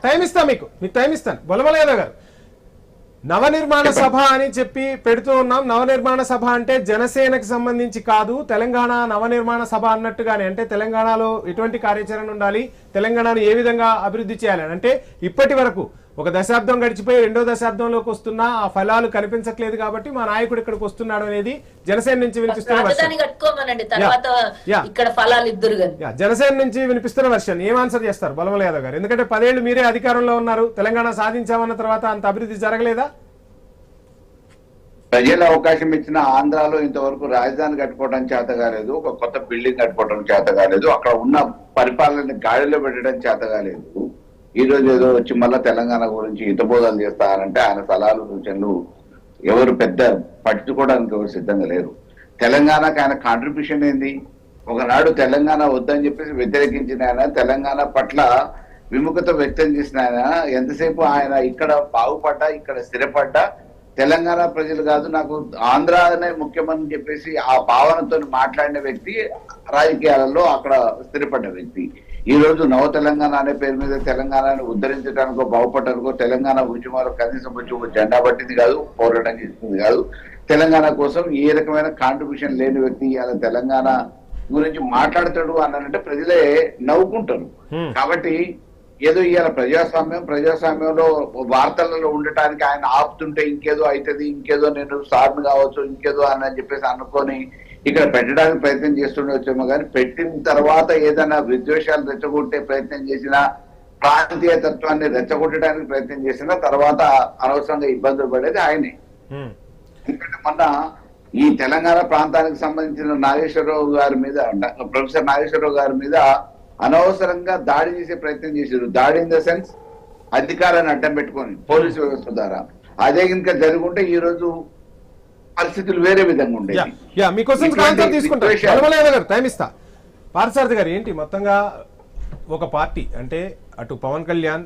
Time ఇస్తాను మీకు time ఇస్తాను. బొలమల యాదవ్ గారు, నవనిర్మాణ సభ అని చెప్పి పెడుతూ ఉన్నాం. నవనిర్మాణ సభ అంటే జనసేనకు సంబంధించి కాదు, తెలంగాణ నవనిర్మాణ సభ అన్నట్టుగానే, అంటే తెలంగాణలో ఎటువంటి కార్యాచరణ ఉండాలి, తెలంగాణను ఏ విధంగా అభివృద్ధి చేయాలని. అంటే ఇప్పటి వరకు ఒక దశాబ్దం గడిచిపోయి రెండో దశాబ్దంలోకి వస్తున్నా ఆ ఫలాలు కనిపించట్లేదు కాబట్టి మా నాయకుడు ఇక్కడికి వస్తున్నాడు అనేది జనసేన నుంచి వినిపిస్తున్న జనసేన నుంచి వినిపిస్తున్న వర్షన్. ఏం ఆన్సర్ చేస్తారు బొలమల యాదవ్ గారు? ఎందుకంటే 10 ఏళ్లు మీరే అధికారంలో ఉన్నారు, తెలంగాణ సాధించామన్న తర్వాత అంత అభివృద్ధి జరగలేదా? ప్రజలు అవకాశం ఇచ్చిన ఆంధ్రాలో ఇంతవరకు రాజధాని కట్టుకోవడం చేత కాలేదు, ఒక కొత్త బిల్డింగ్ కట్టుకోవడం చేత కాలేదు, అక్కడ ఉన్న పరిపాలన గాడిలో పెట్టడం చేత కాలేదు. ఈ రోజు ఏదో వచ్చి మళ్ళా తెలంగాణ గురించి హితబోధాలు చేస్తారంటే ఆయన సలహాలు సూచనలు ఎవరు పెద్ద పట్టుకోవడానికి ఎవరు సిద్ధంగా లేరు. తెలంగాణకు ఆయన కాంట్రిబ్యూషన్ ఏంది? ఒకనాడు తెలంగాణ వద్దని చెప్పేసి వ్యతిరేకించిన ఆయన, తెలంగాణ పట్ల విముఖత వ్యక్తం చేసిన ఆయన, ఎంతసేపు ఆయన ఇక్కడ బాగుపడ్డా ఇక్కడ స్థిరపడ్డా తెలంగాణ ప్రజలు కాదు నాకు ఆంధ్రానే ముఖ్యమని చెప్పేసి ఆ భావనతో మాట్లాడిన వ్యక్తి, రాజకీయాలలో అక్కడ స్థిరపడ్డ వ్యక్తి. ఈ రోజు నవ తెలంగాణ అనే పేరు మీద తెలంగాణను ఉద్ధరించడానికో బాగుపడటానికో తెలంగాణ ఉద్యమాలు కనీసం కొంచెం జెండా పట్టింది కాదు, పోరాటం చేసింది కాదు. తెలంగాణ కోసం ఏ రకమైన కాంట్రిబ్యూషన్ లేని వ్యక్తి అలా తెలంగాణ గురించి మాట్లాడతాడు అనంటే ప్రజలే నవ్వుకుంటారు. కాబట్టి ఏదో ఇవాళ ప్రజాస్వామ్యంలో వార్తలలో ఉండటానికి ఆయన ఆపుతుంటే ఇంకేదో అవుతుంది, ఇంకేదో నేను సార్ను కావచ్చు, ఇంకేదో అని చెప్పేసి అనుకొని ఇక్కడ పెట్టడానికి ప్రయత్నం చేస్తుండొచ్చేమో కానీ పెట్టిన తర్వాత ఏదైనా విద్వేషాలు రెచ్చగొట్టే ప్రయత్నం చేసినా, ప్రాంతీయ తత్వాన్ని రెచ్చగొట్టడానికి ప్రయత్నం చేసినా తర్వాత అనవసరంగా ఇబ్బందులు పడేది ఆయనే. ఎందుకంటే మొన్న ఈ తెలంగాణ ప్రాంతానికి సంబంధించిన నాగేశ్వరరావు గారి మీద, ప్రొఫెసర్ నాగేశ్వరరావు గారి మీద అనవసరంగా దాడి చేసే ప్రయత్నం చేశారు. దాడి ఇన్ ద సెన్స్ అధికారాన్ని అడ్డం పెట్టుకొని పోలీసు వ్యవస్థ ద్వారా. అదే ఇంకా జరుగుంటే ఈ రోజు పరిస్థితులు వేరే విధంగా ఉండేది. పార్థసారథి గారు, ఏంటి మొత్తంగా ఒక పార్టీ అంటే అటు పవన్ కళ్యాణ్